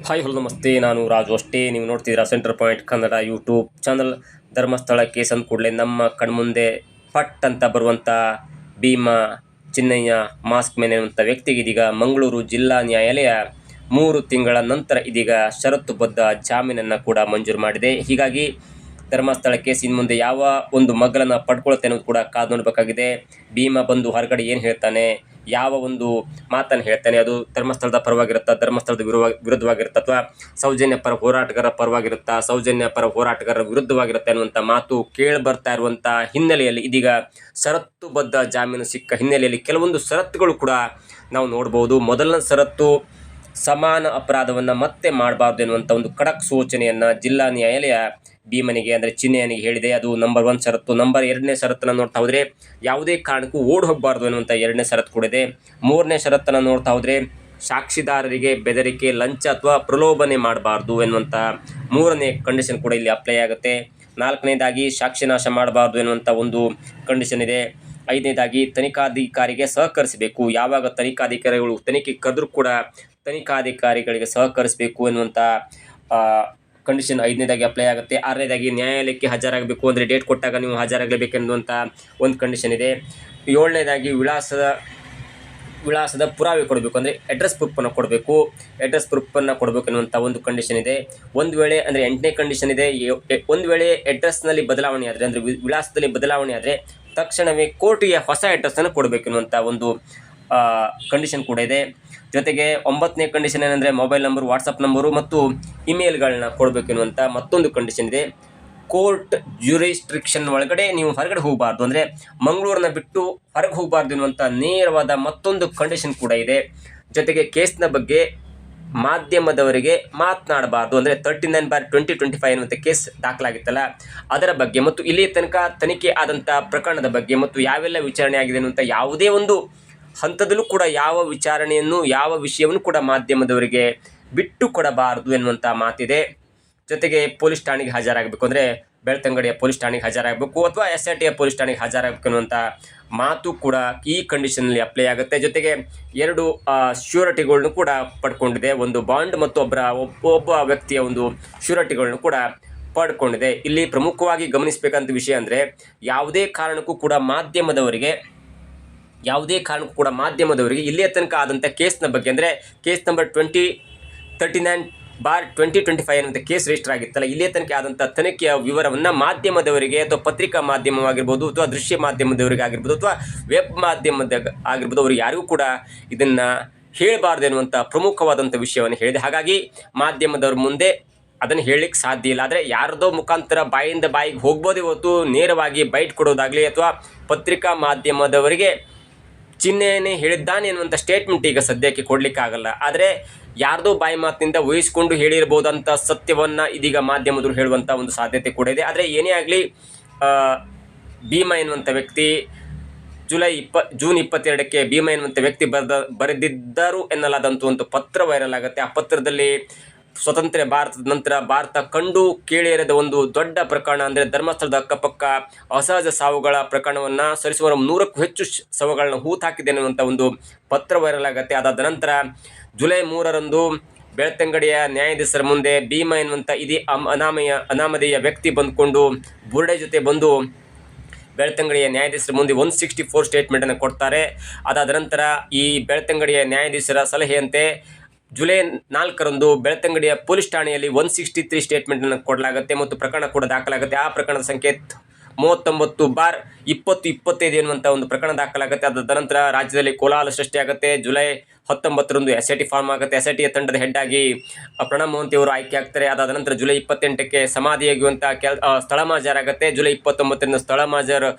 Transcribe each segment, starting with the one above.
Hi hello ನಮಸ್ತೆ, ನಾನು ರಾಜು ಅಷ್ಟೇ. ನೀವು ನೋಡ್ತಿದ್ದೀರಾ centre point Kannada YouTube channel. Dharmasthala case ಅಂದ ಕೂಡಲೇ ನಮ್ಮ ಕಣ್ಮುಂದೆ ಪಟ್ ಅಂತ ಬರುವಂಥ ಭೀಮಾ ಚಿನ್ನಯ್ಯ ಮಾಸ್ಕ್ ಮ್ಯಾನ್ ಎನ್ನುವಂಥ ವ್ಯಕ್ತಿಗೆ ಇದೀಗ ಮಂಗಳೂರು ಜಿಲ್ಲಾ ನ್ಯಾಯಾಲಯ 3 ತಿಂಗಳ ನಂತರ ಇದೀಗ ಷರತ್ತುಬದ್ಧ ಜಾಮೀನನ್ನು ಕೂಡ ಮಂಜೂರು ಮಾಡಿದೆ. ಹೀಗಾಗಿ ಧರ್ಮಸ್ಥಳ ಕೇಸ್ ಇನ್ನು ಮುಂದೆ ಯಾವ ಒಂದು ಮಗ್ಗಲನ್ನು ಪಡ್ಕೊಳುತ್ತೆ ಅನ್ನೋದು ಕೂಡ ಕಾದು ನೋಡಬೇಕಾಗಿದೆ. ಭೀಮಾ ಬಂದು ಹೊರಗಡೆ ಏನು ಹೇಳ್ತಾನೆ, ಯಾವ ಒಂದು ಮಾತನ್ನು ಹೇಳ್ತಾನೆ, ಅದು ಧರ್ಮಸ್ಥಳದ ಪರವಾಗಿರುತ್ತಾ, ಧರ್ಮಸ್ಥಳದ ವಿರುದ್ಧವಾಗಿರುತ್ತಾ, ಅಥವಾ ಸೌಜನ್ಯ ಪರ ಹೋರಾಟಗಾರರ ಪರವಾಗಿರುತ್ತಾ, ಸೌಜನ್ಯ ಪರ ಹೋರಾಟಗಾರರ ವಿರುದ್ಧವಾಗಿರುತ್ತೆ ಅನ್ನುವಂಥ ಮಾತು ಕೇಳಿ ಬರ್ತಾ ಇರುವಂಥ ಹಿನ್ನೆಲೆಯಲ್ಲಿ ಇದೀಗ ಷರತ್ತುಬದ್ಧ ಜಾಮೀನು ಸಿಕ್ಕ ಹಿನ್ನೆಲೆಯಲ್ಲಿ ಕೆಲವೊಂದು ಷರತ್ತುಗಳು ಕೂಡ ನಾವು ನೋಡ್ಬೋದು. ಮೊದಲನೇ ಷರತ್ತು, ಸಮಾನ ಅಪರಾಧವನ್ನು ಮತ್ತೆ ಮಾಡಬಾರ್ದು ಎನ್ನುವಂಥ ಒಂದು ಖಡಕ್ ಸೂಚನೆಯನ್ನು ಜಿಲ್ಲಾ ನ್ಯಾಯಾಲಯ ಭೀಮನಿಗೆ ಅಂದರೆ ಚಿನ್ನಯ್ಯನಿಗೆ ಹೇಳಿದೆ. ಅದು ನಂಬರ್ 1 ಷರತ್ತು. ನಂಬರ್ 2ನೇ ಷರತ್ತನ್ನು ನೋಡ್ತಾ ಹೋದರೆ ಯಾವುದೇ ಕಾರಣಕ್ಕೂ ಓಡಿ ಹೋಗಬಾರ್ದು ಎನ್ನುವಂಥ 2ನೇ ಷರತ್ತು ಕೂಡ ಇದೆ. 3ನೇ ಷರತ್ತನ್ನು ನೋಡ್ತಾ ಹೋದರೆ ಸಾಕ್ಷಿದಾರರಿಗೆ ಬೆದರಿಕೆ, ಲಂಚ ಅಥವಾ ಪ್ರಲೋಭನೆ ಮಾಡಬಾರ್ದು ಎನ್ನುವಂಥ 3ನೇ ಕಂಡೀಷನ್ ಕೂಡ ಇಲ್ಲಿ ಅಪ್ಲೈ ಆಗುತ್ತೆ. 4ನೇದಾಗಿ ಸಾಕ್ಷಿನಾಶ ಮಾಡಬಾರ್ದು ಎನ್ನುವಂಥ ಒಂದು ಕಂಡೀಷನ್ ಇದೆ. 5ನೇದಾಗಿ ತನಿಖಾಧಿಕಾರಿಗೆ ಸಹಕರಿಸಬೇಕು. ಯಾವಾಗ ತನಿಖಾಧಿಕಾರಿಗಳು ತನಿಖೆ ಕರೆದರೂ ಕೂಡ ತನಿಖಾಧಿಕಾರಿಗಳಿಗೆ ಸಹಕರಿಸಬೇಕು ಎನ್ನುವಂಥ ಕಂಡೀಷನ್ 5ನೇದಾಗಿ ಅಪ್ಲೈ ಆಗುತ್ತೆ. 6ನೇದಾಗಿ ನ್ಯಾಯಾಲಯಕ್ಕೆ ಹಾಜರಾಗಬೇಕು, ಅಂದರೆ ಡೇಟ್ ಕೊಟ್ಟಾಗ ನೀವು ಹಾಜರಾಗಲೇಬೇಕೆನ್ನುವಂಥ ಒಂದು ಕಂಡೀಷನ್ ಇದೆ. 7ನೇದಾಗಿ ವಿಳಾಸದ ಪುರಾವೆ ಕೊಡಬೇಕು, ಅಂದರೆ ಅಡ್ರೆಸ್ ಪ್ರೂಫನ್ನು ಕೊಡಬೇಕು ಎನ್ನುವಂಥ ಒಂದು ಕಂಡೀಷನ್ ಇದೆ. ಒಂದು ವೇಳೆ ಅಂದರೆ 8ನೇ ಕಂಡೀಷನ್ ಇದೆ, ಒಂದು ವೇಳೆ ಅಡ್ರೆಸ್ನಲ್ಲಿ ಬದಲಾವಣೆ ಆದರೆ, ಅಂದರೆ ವಿಳಾಸದಲ್ಲಿ ಬದಲಾವಣೆ ಆದರೆ ತಕ್ಷಣವೇ ಕೋರ್ಟಿಗೆ ಹೊಸ ಅಡ್ರೆಸ್ಸನ್ನು ಕೊಡಬೇಕೆನ್ನುವಂಥ ಒಂದು ಕಂಡೀಷನ್ ಕೂಡ ಇದೆ. ಜೊತೆಗೆ 9ನೇ ಕಂಡೀಷನ್ ಏನಂದರೆ ಮೊಬೈಲ್ ನಂಬರು, ವಾಟ್ಸಪ್ ನಂಬರು ಮತ್ತು ಇಮೇಲ್ಗಳನ್ನ ಕೊಡಬೇಕೆನ್ನುವಂಥ ಮತ್ತೊಂದು ಕಂಡೀಷನ್ ಇದೆ. ಕೋರ್ಟ್ ಜ್ಯೂರಿಸ್ಟ್ರಿಕ್ಷನ್ ಒಳಗಡೆ ನೀವು ಹೊರಗಡೆ ಹೋಗಬಾರ್ದು, ಅಂದರೆ ಮಂಗಳೂರನ್ನ ಬಿಟ್ಟು ಹೊರಗೆ ಹೋಗಬಾರ್ದು ಎನ್ನುವಂಥ ನೇರವಾದ ಮತ್ತೊಂದು ಕಂಡೀಷನ್ ಕೂಡ ಇದೆ. ಜೊತೆಗೆ ಕೇಸ್ನ ಬಗ್ಗೆ ಮಾಧ್ಯಮದವರಿಗೆ ಮಾತನಾಡಬಾರ್ದು, ಅಂದರೆ 39/2025 ಎನ್ನುವಂಥ ಕೇಸ್ ದಾಖಲಾಗಿತ್ತಲ್ಲ ಅದರ ಬಗ್ಗೆ, ಮತ್ತು ಇಲ್ಲಿ ತನಕ ತನಿಖೆ ಆದಂಥ ಪ್ರಕರಣದ ಬಗ್ಗೆ ಮತ್ತು ಯಾವೆಲ್ಲ ವಿಚಾರಣೆ ಆಗಿದೆ ಅನ್ನುವಂಥ ಯಾವುದೇ ಒಂದು ಹಂತದಲ್ಲೂ ಕೂಡ ಯಾವ ವಿಚಾರಣೆಯನ್ನು, ಯಾವ ವಿಷಯವನ್ನು ಕೂಡ ಮಾಧ್ಯಮದವರಿಗೆ ಬಿಟ್ಟು ಕೊಡಬಾರದು ಎನ್ನುವಂಥ ಮಾತಿದೆ. ಜೊತೆಗೆ ಪೊಲೀಸ್ ಠಾಣೆಗೆ ಹಾಜರಾಗಬೇಕು, ಅಂದರೆ ಬೆಳ್ತಂಗಡಿಯ ಪೊಲೀಸ್ ಠಾಣೆಗೆ ಹಾಜರಾಗಬೇಕು ಅಥವಾ SITಯ ಪೊಲೀಸ್ ಠಾಣೆಗೆ ಹಾಜರಾಗಬೇಕು ಅನ್ನುವಂಥ ಮಾತು ಕೂಡ ಈ ಕಂಡೀಷನಲ್ಲಿ ಅಪ್ಲೈ ಆಗುತ್ತೆ. ಜೊತೆಗೆ 2 ಶ್ಯೂರಿಟಿಗಳನ್ನು ಕೂಡ ಪಡ್ಕೊಂಡಿದೆ. ಒಂದು ಬಾಂಡ್ ಮತ್ತು ಒಬ್ಬ ವ್ಯಕ್ತಿಯ ಒಂದು ಶ್ಯೂರಿಟಿಗಳನ್ನು ಕೂಡ ಪಡ್ಕೊಂಡಿದೆ. ಇಲ್ಲಿ ಪ್ರಮುಖವಾಗಿ ಗಮನಿಸಬೇಕಂತ ವಿಷಯ ಅಂದರೆ ಯಾವುದೇ ಕಾರಣಕ್ಕೂ ಕೂಡ ಮಾಧ್ಯಮದವರಿಗೆ ಇಲ್ಲಿಯ ತನಕ ಆದಂಥ ಕೇಸ್ನ ಬಗ್ಗೆ, ಅಂದರೆ ಕೇಸ್ ನಂಬರ್ 2039/2025 ಎನ್ನುವಂಥ ಕೇಸ್ ರಿಜಿಸ್ಟರ್ ಆಗಿತ್ತಲ್ಲ, ಇಲ್ಲಿಯ ತನಕ ಆದಂಥ ತನಿಖೆಯ ವಿವರವನ್ನು ಮಾಧ್ಯಮದವರಿಗೆ ಅಥವಾ ಪತ್ರಿಕಾ ಮಾಧ್ಯಮವಾಗಿರ್ಬೋದು ಅಥವಾ ದೃಶ್ಯ ಮಾಧ್ಯಮದವರಿಗೆ ಆಗಿರ್ಬೋದು ಅಥವಾ ವೆಬ್ ಮಾಧ್ಯಮದ ಆಗಿರ್ಬೋದು, ಅವ್ರಿಗೆ ಯಾರಿಗೂ ಕೂಡ ಇದನ್ನು ಹೇಳಬಾರ್ದು ಎನ್ನುವಂಥ ಪ್ರಮುಖವಾದಂಥ ವಿಷಯವನ್ನು ಹೇಳಿದೆ. ಹಾಗಾಗಿ ಮಾಧ್ಯಮದವ್ರ ಮುಂದೆ ಅದನ್ನು ಹೇಳಲಿಕ್ಕೆ ಸಾಧ್ಯ ಇಲ್ಲ. ಆದರೆ ಯಾರದೋ ಮುಖಾಂತರ ಬಾಯಿಂದ ಬಾಯಿಗೆ ಹೋಗ್ಬೋದೇ ಹೊರತು ನೇರವಾಗಿ ಬೈಟ್ ಕೊಡೋದಾಗಲಿ ಅಥವಾ ಪತ್ರಿಕಾ ಮಾಧ್ಯಮದವರಿಗೆ ಚಿನ್ನಯ್ಯನೇ ಹೇಳಿದ್ದಾನೆ ಎನ್ನುವಂಥ ಸ್ಟೇಟ್ಮೆಂಟ್ ಈಗ ಸದ್ಯಕ್ಕೆ ಕೊಡಲಿಕ್ಕಾಗಲ್ಲ. ಆದರೆ ಯಾರ್ದೋ ಬಾಯಿ ಮಾತಿನಿಂದ ವಹಿಸ್ಕೊಂಡು ಹೇಳಿರ್ಬೋದಂಥ ಸತ್ಯವನ್ನು ಇದೀಗ ಮಾಧ್ಯಮದವರು ಹೇಳುವಂಥ ಒಂದು ಸಾಧ್ಯತೆ ಕೂಡ ಇದೆ. ಆದರೆ ಏನೇ ಆಗಲಿ, ಭೀಮಾ ಎನ್ನುವಂಥ ವ್ಯಕ್ತಿ ಜೂನ್ 22ಕ್ಕೆ ಭೀಮಾ ಎನ್ನುವಂಥ ವ್ಯಕ್ತಿ ಬರೆದಿದ್ದರು ಎನ್ನಲಾದಂಥ ಒಂದು ಪತ್ರ ವೈರಲ್ ಆಗುತ್ತೆ. ಆ ಪತ್ರದಲ್ಲಿ ಸ್ವತಂತ್ರ ಭಾರತದ ನಂತರ ಭಾರತ ಕಂಡು ಕೇಳಿರದ ಒಂದು ದೊಡ್ಡ ಪ್ರಕರಣ, ಅಂದರೆ ಧರ್ಮಸ್ಥಳದ ಅಕ್ಕಪಕ್ಕ ಅಸಹಜ ಸಾವುಗಳ ಪ್ರಕರಣವನ್ನು ಸರಿಸುಮಾರು 100ಕ್ಕೂ ಹೆಚ್ಚು ಶವಗಳನ್ನ ಹೂತಾಕಿದೆ ಅನ್ನುವಂಥ ಒಂದು ಪತ್ರ ವೈರಲ್ ಆಗುತ್ತೆ. ಅದಾದ ನಂತರ ಜುಲೈ 3ರಂದು ಬೆಳ್ತಂಗಡಿಯ ನ್ಯಾಯಾಧೀಶರ ಮುಂದೆ ಭೀಮಾ ಎನ್ನುವಂಥ ಇದೇ ಅನಾಮಧೇಯ ವ್ಯಕ್ತಿ ಬಂದುಕೊಂಡು ಬುರುಡೆ ಜೊತೆ ಬಂದು ಬೆಳ್ತಂಗಡಿಯ ನ್ಯಾಯಾಧೀಶರ ಮುಂದೆ 164 ಸ್ಟೇಟ್ಮೆಂಟನ್ನು ಕೊಡ್ತಾರೆ. ಅದಾದ ನಂತರ ಈ ಬೆಳ್ತಂಗಡಿಯ ನ್ಯಾಯಾಧೀಶರ ಸಲಹೆಯಂತೆ ಜುಲೈ 4ರಂದು ಬೆಳ್ತಂಗಡಿಯ ಪೊಲೀಸ್ ಠಾಣೆಯಲ್ಲಿ 163 ಸ್ಟೇಟ್ಮೆಂಟನ್ನು ಕೊಡಲಾಗುತ್ತೆ ಮತ್ತು ಪ್ರಕರಣ ಕೂಡ ದಾಖಲಾಗುತ್ತೆ. ಆ ಪ್ರಕರಣದ ಸಂಖ್ಯೆ 39/2025 ಎನ್ನುವಂಥ ಒಂದು ಪ್ರಕರಣ ದಾಖಲಾಗುತ್ತೆ. ಅದಾದ ನಂತರ ರಾಜ್ಯದಲ್ಲಿ ಕೋಲಾಹಲ ಸೃಷ್ಟಿಯಾಗುತ್ತೆ. ಜುಲೈ 19ರಂದು SIT ಫಾರ್ಮ್ ಆಗುತ್ತೆ. SITಯ ತಂಡದ ಹೆಡ್ ಆಗಿ ಪ್ರಣಬ್ ಮೋಹಂತಿ ಅವರು ಆಯ್ಕೆ ಆಗ್ತಾರೆ. ಅದಾದ ನಂತರ ಜುಲೈ 28ಕ್ಕೆ ಸಮಾಧಿಯಾಗುವಂಥ ಸ್ಥಳ ಮಾಜರಾಗುತ್ತೆ. ಜುಲೈ 29ರಿಂದ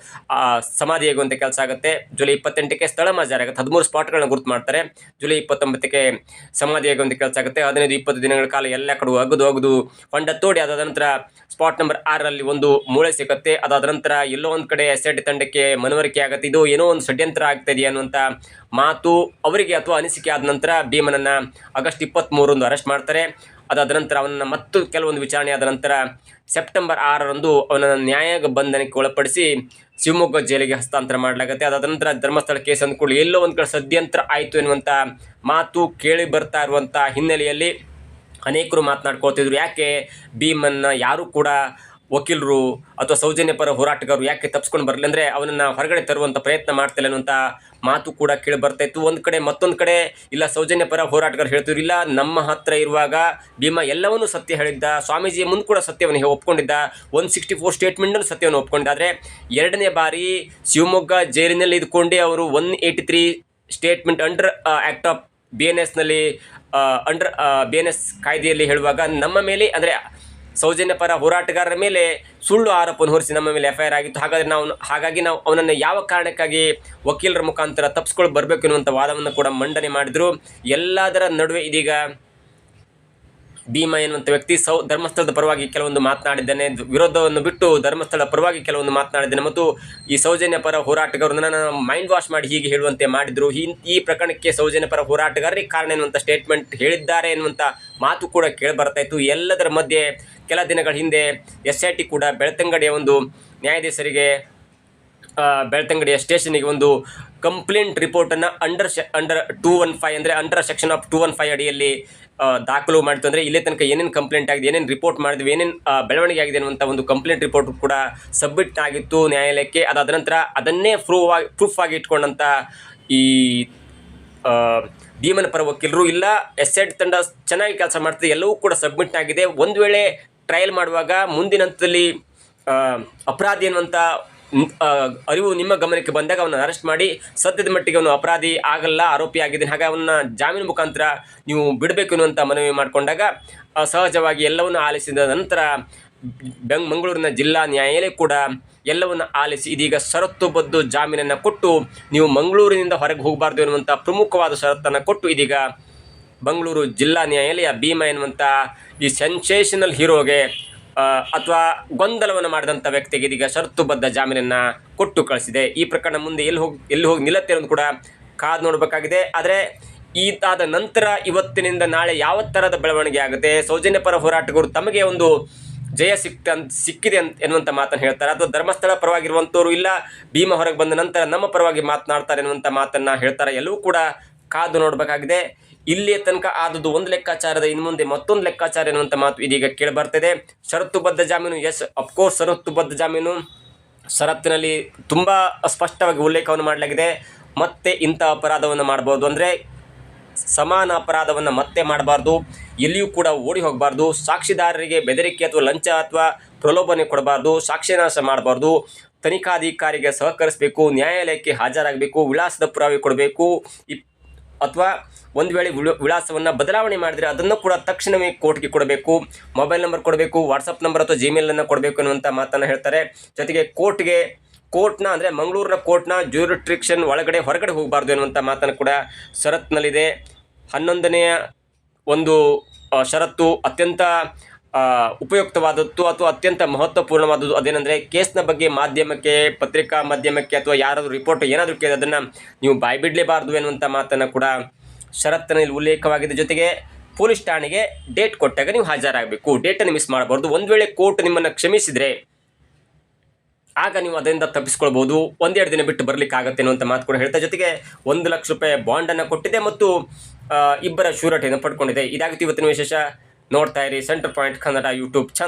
ಸಮಾಧಿಯಾಗುವಂಥ ಕೆಲಸ ಆಗುತ್ತೆ. ಜುಲೈ 28ಕ್ಕೆ ಸ್ಥಳ ಮಾಜರಾಗುತ್ತೆ. 13 ಸ್ಪಾಟ್ಗಳನ್ನ ಗುರುತು ಮಾಡ್ತಾರೆ. ಜುಲೈ 29ಕ್ಕೆ ಸಮಾಧಿಯಾಗುವಂಥ ಕೆಲಸ ಆಗುತ್ತೆ. 15-20 ದಿನಗಳ ಕಾಲ ಎಲ್ಲ ಕಡೆ ಅಗದು ಹೊಂಡ ತೋಡಿ ಅದಾದ ನಂತರ ಸ್ಪಾಟ್ ನಂಬರ್ 6ರಲ್ಲಿ ಒಂದು ಮೂಳೆ ಸಿಗುತ್ತೆ. ಅದಾದ ನಂತರ ಎಲ್ಲೋ ಒಂದು ಕಡೆ SIT ತಂಡಕ್ಕೆ ಮನವರಿಕೆ ಆಗುತ್ತೆ, ಇದು ಏನೋ ಒಂದು ಷಡ್ಯಂತ್ರ ಆಗ್ತಾಯಿದೆ ಅನ್ನುವಂಥ ಮಾತು ಅವರಿಗೆ ಅಥವಾ ಅನಿಸಿಕೆ ಆದ ನಂತರ ಭೀಮನನ್ನು ಆಗಸ್ಟ್ 23ರಂದು ಅರೆಸ್ಟ್ ಮಾಡ್ತಾರೆ. ಅದಾದ ನಂತರ ಅವನನ್ನು ಮತ್ತು ಕೆಲವೊಂದು ವಿಚಾರಣೆ ಆದ ನಂತರ ಸೆಪ್ಟೆಂಬರ್ 6ರಂದು ಅವನನ್ನು ನ್ಯಾಯಾಂಗ ಬಂಧನಕ್ಕೆ ಒಳಪಡಿಸಿ ಶಿವಮೊಗ್ಗ ಜೈಲಿಗೆ ಹಸ್ತಾಂತರ ಮಾಡಲಾಗುತ್ತೆ. ಅದಾದ ನಂತರ ಧರ್ಮಸ್ಥಳ ಕೇಸ್ ಅಂದ್ಕೊಳ್ಳಿ ಎಲ್ಲೋ ಒಂದು ಕಡೆ ಷಡ್ಯಂತ್ರ ಆಯಿತು ಎನ್ನುವಂಥ ಮಾತು ಕೇಳಿ ಬರ್ತಾ ಇರುವಂಥ ಹಿನ್ನೆಲೆಯಲ್ಲಿ ಅನೇಕರು ಮಾತನಾಡ್ಕೊಳ್ತಿದ್ರು, ಯಾಕೆ ಭೀಮನ್ನ ಯಾರು ಕೂಡ ವಕೀಲರು ಅಥವಾ ಸೌಜನ್ಯ ಪರ ಹೋರಾಟಗಾರರು ಯಾಕೆ ತಪ್ಪಿಸ್ಕೊಂಡು ಬರಲಿ, ಅಂದರೆ ಅವನನ್ನು ಹೊರಗಡೆ ತರುವಂಥ ಪ್ರಯತ್ನ ಮಾಡ್ತಿಲ್ಲ ಅನ್ನುವಂಥ ಮಾತು ಕೂಡ ಕೇಳಿ ಬರ್ತಾ ಇತ್ತು. ಒಂದು ಕಡೆ ಮತ್ತೊಂದು ಕಡೆ ಇಲ್ಲ ಸೌಜನ್ಯ ಪರ ಹೋರಾಟಗಾರರು ಹೇಳ್ತಿದ್ರು, ಇಲ್ಲ ನಮ್ಮ ಹತ್ರ ಇರುವಾಗ ಭೀಮ ಎಲ್ಲವನ್ನೂ ಸತ್ಯ ಹೇಳಿದ್ದ, ಸ್ವಾಮೀಜಿಯ ಮುಂದೆ ಕೂಡ ಸತ್ಯವನ್ನು ಒಪ್ಕೊಂಡಿದ್ದ, 164 ಸ್ಟೇಟ್ಮೆಂಟನ್ನು ಸತ್ಯವನ್ನು ಒಪ್ಕೊಂಡಿದ್ದ. ಆದರೆ ಎರಡನೇ ಬಾರಿ ಶಿವಮೊಗ್ಗ ಜೈಲಿನಲ್ಲಿ ಇದ್ಕೊಂಡೇ ಅವರು 183 ಸ್ಟೇಟ್ಮೆಂಟ್ ಅಂಡರ್ ಆ್ಯಕ್ಟ್ ಆಫ್ BNSನಲ್ಲಿ ಅಂಡರ್ BNS ಕಾಯ್ದೆಯಲ್ಲಿ ಹೇಳುವಾಗ ನಮ್ಮ ಮೇಲೆ, ಅಂದರೆ ಸೌಜನ್ಯ ಪರ ಹೋರಾಟಗಾರರ ಮೇಲೆ ಸುಳ್ಳು ಆರೋಪವನ್ನು ಹೊರಿಸಿ ನಮ್ಮ ಮೇಲೆ FIR ಆಗಿತ್ತು. ಹಾಗಾಗಿ ನಾವು ಅವನನ್ನು ಯಾವ ಕಾರಣಕ್ಕಾಗಿ ವಕೀಲರ ಮುಖಾಂತರ ತಪ್ಪಿಸ್ಕೊಂಡು ಬರಬೇಕು ಎನ್ನುವಂಥ ವಾದವನ್ನು ಕೂಡ ಮಂಡನೆ ಮಾಡಿದರು. ಎಲ್ಲದರ ನಡುವೆ ಇದೀಗ ಭೀಮ ಎನ್ನುವಂಥ ವ್ಯಕ್ತಿ ಧರ್ಮಸ್ಥಳದ ಪರವಾಗಿ ಕೆಲವೊಂದು ಮಾತನಾಡಿದ್ದಾನೆ, ವಿರೋಧವನ್ನು ಬಿಟ್ಟು ಧರ್ಮಸ್ಥಳ ಪರವಾಗಿ ಕೆಲವೊಂದು ಮಾತನಾಡಿದ್ದಾನೆ ಮತ್ತು ಈ ಸೌಜನ್ಯ ಪರ ಹೋರಾಟಗಾರರು ನನ್ನ ಮೈಂಡ್ ವಾಶ್ ಮಾಡಿ ಹೀಗೆ ಹೇಳುವಂತೆ ಮಾಡಿದರು. ಈ ಪ್ರಕರಣಕ್ಕೆ ಸೌಜನ್ಯ ಪರ ಹೋರಾಟಗಾರರಿಗೆ ಕಾರಣ ಎನ್ನುವಂಥ ಸ್ಟೇಟ್ಮೆಂಟ್ ಹೇಳಿದ್ದಾರೆ ಎನ್ನುವಂಥ ಮಾತು ಕೂಡ ಕೇಳಿಬರ್ತಾ ಇತ್ತು. ಎಲ್ಲದರ ಮಧ್ಯೆ ಕೆಲ ದಿನಗಳ ಹಿಂದೆ SIT ಕೂಡ ಬೆಳ್ತಂಗಡಿಯ ಒಂದು ನ್ಯಾಯಾಧೀಶರಿಗೆ ಬೆಳ್ತಂಗಡಿಯ ಸ್ಟೇಷನ್ಗೆ ಒಂದು ಕಂಪ್ಲೇಂಟ್ ರಿಪೋರ್ಟನ್ನು ಅಂಡರ್ 215 ಅಂದರೆ ಅಂಡರ್ ಸೆಕ್ಷನ್ ಆಫ್ 215 ಅಡಿಯಲ್ಲಿ ದಾಖಲು ಮಾಡಿತು. ಅಂದರೆ ಇಲ್ಲಿ ತನಕ ಏನೇನು ಕಂಪ್ಲೇಂಟ್ ಆಗಿದೆ, ಏನೇನು ರಿಪೋರ್ಟ್ ಮಾಡಿದ್ವಿ, ಏನೇನು ಬೆಳವಣಿಗೆ ಆಗಿದೆ ಅನ್ನುವಂಥ ಒಂದು ಕಂಪ್ಲೇಂಟ್ ರಿಪೋರ್ಟ್ ಕೂಡ ಸಬ್ಮಿಟ್ ಆಗಿತ್ತು ನ್ಯಾಯಾಲಯಕ್ಕೆ. ಅದಾದ ನಂತರ ಅದನ್ನೇ ಪ್ರೂಫ್ ಆಗಿ ಇಟ್ಕೊಂಡಂಥ ಈ ಭೀಮನ ಪರ ವಕೀಲರು, ಇಲ್ಲ SIT ತಂಡ ಚೆನ್ನಾಗಿ ಕೆಲಸ ಮಾಡ್ತಿದೆ, ಎಲ್ಲವೂ ಕೂಡ ಸಬ್ಮಿಟ್ ಆಗಿದೆ, ಒಂದು ವೇಳೆ ಟ್ರಯಲ್ ಮಾಡುವಾಗ ಮುಂದಿನ ಹಂತದಲ್ಲಿ ಅಪರಾಧಿ ಅನ್ನುವಂಥ ಅರಿವು ನಿಮ್ಮ ಗಮನಕ್ಕೆ ಬಂದಾಗ ಅವನ್ನ ಅರೆಸ್ಟ್ ಮಾಡಿ ಸದ್ಯದ ಮಟ್ಟಿಗೆ ಅವನು ಅಪರಾಧಿ ಆಗಲ್ಲ, ಆರೋಪಿ ಆಗಿದ್ದಾನೆ, ಹಾಗೆ ಅವನ್ನ ಜಾಮೀನು ಮುಖಾಂತರ ನೀವು ಬಿಡಬೇಕು ಅನ್ನುವಂಥ ಮನವಿ ಮಾಡಿಕೊಂಡಾಗ ಸಹಜವಾಗಿ ಎಲ್ಲವನ್ನು ಆಲಿಸಿದ ನಂತರ ಮಂಗಳೂರಿನ ಜಿಲ್ಲಾ ನ್ಯಾಯಾಲಯ ಕೂಡ ಎಲ್ಲವನ್ನು ಆಲಿಸಿ ಇದೀಗ ಷರತ್ತುಬದ್ಧ ಜಾಮೀನನ್ನು ಕೊಟ್ಟು ನೀವು ಮಂಗಳೂರಿನಿಂದ ಹೊರಗೆ ಹೋಗಬಾರ್ದು ಎನ್ನುವಂಥ ಪ್ರಮುಖವಾದ ಷರತ್ತನ್ನು ಕೊಟ್ಟು ಇದೀಗ ಮಂಗಳೂರು ಜಿಲ್ಲಾ ನ್ಯಾಯಾಲಯ ಭೀಮ ಎನ್ನುವಂಥ ಈ ಸೆನ್ಸೇಷನಲ್ ಹೀರೋಗೆ ಅಥವಾ ಗೊಂದಲವನ್ನು ಮಾಡಿದಂಥ ವ್ಯಕ್ತಿಗೆ ಇದೀಗ ಷರತ್ತುಬದ್ಧ ಜಾಮೀನನ್ನು ಕೊಟ್ಟು ಕಳಿಸಿದೆ. ಈ ಪ್ರಕರಣ ಮುಂದೆ ಎಲ್ಲಿ ಹೋಗಿ ನಿಲ್ಲತ್ತೆ ಅನ್ನೋದು ಕೂಡ ಕಾದು ನೋಡಬೇಕಾಗಿದೆ. ಆದರೆ ಇದಾದ ನಂತರ ಇವತ್ತಿನಿಂದ ನಾಳೆ ಯಾವ ಥರದ ಬೆಳವಣಿಗೆ ಆಗುತ್ತೆ, ಸೌಜನ್ಯ ಪರ ಹೋರಾಟಗಾರರು ತಮಗೆ ಒಂದು ಜಯ ಸಿಕ್ಕಿದೆ ಎನ್ನುವಂಥ ಮಾತನ್ನು ಹೇಳ್ತಾರೆ, ಅಥವಾ ಧರ್ಮಸ್ಥಳ ಪರವಾಗಿರುವಂಥವ್ರು ಇಲ್ಲ ಭೀಮ ಹೊರಗೆ ಬಂದ ನಂತರ ನಮ್ಮ ಪರವಾಗಿ ಮಾತನಾಡ್ತಾರೆ ಎನ್ನುವಂಥ ಮಾತನ್ನು ಹೇಳ್ತಾರೆ. ಎಲ್ಲವೂ ಕೂಡ ಕಾದು ನೋಡಬೇಕಾಗಿದೆ. ಇಲ್ಲಿಯ ತನಕ ಆದದ್ದು ಒಂದು ಲೆಕ್ಕಾಚಾರದ, ಇನ್ನು ಮುಂದೆ ಮತ್ತೊಂದು ಲೆಕ್ಕಾಚಾರ ಎನ್ನುವಂಥ ಮಾತು ಇದೀಗ ಕೇಳಿ ಬರ್ತಿದೆ. ಷರತ್ತುಬದ್ಧ ಜಾಮೀನು, ಎಸ್ ಅಫ್ಕೋರ್ಸ್ ಷರತ್ತುಬದ್ಧ ಜಾಮೀನು ಷರತ್ತಿನಲ್ಲಿ ತುಂಬ ಸ್ಪಷ್ಟವಾಗಿ ಉಲ್ಲೇಖವನ್ನು ಮಾಡಲಾಗಿದೆ. ಮತ್ತೆ ಇಂಥ ಅಪರಾಧವನ್ನು ಮಾಡ್ಬೋದು, ಅಂದರೆ ಸಮಾನ ಅಪರಾಧವನ್ನು ಮತ್ತೆ ಮಾಡಬಾರ್ದು, ಎಲ್ಲಿಯೂ ಕೂಡ ಓಡಿ ಹೋಗಬಾರ್ದು, ಸಾಕ್ಷಿದಾರರಿಗೆ ಬೆದರಿಕೆ ಅಥವಾ ಲಂಚ ಅಥವಾ ಪ್ರಲೋಭನೆ ಕೊಡಬಾರ್ದು, ಸಾಕ್ಷ್ಯನಾಶ ಮಾಡಬಾರ್ದು, ತನಿಖಾಧಿಕಾರಿಗೆ ಸಹಕರಿಸಬೇಕು, ನ್ಯಾಯಾಲಯಕ್ಕೆ ಹಾಜರಾಗಬೇಕು, ವಿಳಾಸದ ಪುರಾವೆ ಕೊಡಬೇಕು, ಅಥವಾ ಒಂದು ವೇಳೆ ವಿಳಾಸವನ್ನು ಬದಲಾವಣೆ ಮಾಡಿದರೆ ಅದನ್ನು ಕೂಡ ತಕ್ಷಣವೇ ಕೋರ್ಟ್ಗೆ ಕೊಡಬೇಕು, ಮೊಬೈಲ್ ನಂಬರ್ ಕೊಡಬೇಕು, ವಾಟ್ಸಪ್ ನಂಬರ್ ಅಥವಾ ಜಿಮೇಲನ್ನು ಕೊಡಬೇಕು ಅನ್ನುವಂಥ ಮಾತನ್ನು ಹೇಳ್ತಾರೆ. ಜೊತೆಗೆ ಕೋರ್ಟ್ನ ಅಂದರೆ ಮಂಗಳೂರಿನ ಕೋರ್ಟ್ನ ಜ್ಯೂರಿಸ್ಡಿಕ್ಷನ್ ಒಳಗಡೆ ಹೊರಗಡೆ ಹೋಗಬಾರ್ದು ಎನ್ನುವಂಥ ಮಾತನ್ನು ಕೂಡ ಷರತ್ತಿನಲ್ಲಿದೆ. 11ನೆಯ ಒಂದು ಷರತ್ತು ಅತ್ಯಂತ ಉಪಯುಕ್ತವಾದದ್ದು ಅಥವಾ ಅತ್ಯಂತ ಮಹತ್ವಪೂರ್ಣವಾದದ್ದು. ಅದೇನೆಂದರೆ ಕೇಸ್ನ ಬಗ್ಗೆ ಮಾಧ್ಯಮಕ್ಕೆ, ಪತ್ರಿಕಾ ಮಾಧ್ಯಮಕ್ಕೆ ಅಥವಾ ಯಾರಾದರೂ ರಿಪೋರ್ಟ್ ಏನಾದರೂ ಕೇಳಿ ಅದನ್ನು ನೀವು ಬಾಯ್ಬಿಡಲೇಬಾರ್ದು ಎನ್ನುವಂಥ ಮಾತನ್ನು ಕೂಡ ಷರತ್ತಿನಲ್ಲಿ ಉಲ್ಲೇಖವಾಗಿದೆ. ಜೊತೆಗೆ ಪೊಲೀಸ್ ಠಾಣೆಗೆ ಡೇಟ್ ಕೊಟ್ಟಾಗ ನೀವು ಹಾಜರಾಗಬೇಕು, ಡೇಟನ್ನು ಮಿಸ್ ಮಾಡಬಾರ್ದು. ಒಂದು ವೇಳೆ ಕೋರ್ಟ್ ನಿಮ್ಮನ್ನು ಕ್ಷಮಿಸಿದರೆ ಆಗ ನೀವು ಅದರಿಂದ ತಪ್ಪಿಸ್ಕೊಳ್ಬೋದು, 1-2 ದಿನ ಬಿಟ್ಟು ಬರಲಿಕ್ಕಾಗತ್ತೆ ಅನ್ನುವಂಥ ಮಾತು ಕೂಡ ಹೇಳ್ತಾ, ಜೊತೆಗೆ 1 ಲಕ್ಷ ರೂಪಾಯಿ ಬಾಂಡನ್ನು ಕೊಟ್ಟಿದೆ ಮತ್ತು 2 ಶ್ಯೂರಿಟಿಯನ್ನು ಪಡ್ಕೊಂಡಿದೆ. ಇದಾಗಿತ್ತು ಇವತ್ತಿನ ವಿಶೇಷ. ನೋಡ್ತಾ ಇರಿ centre point Kannada YouTube channel.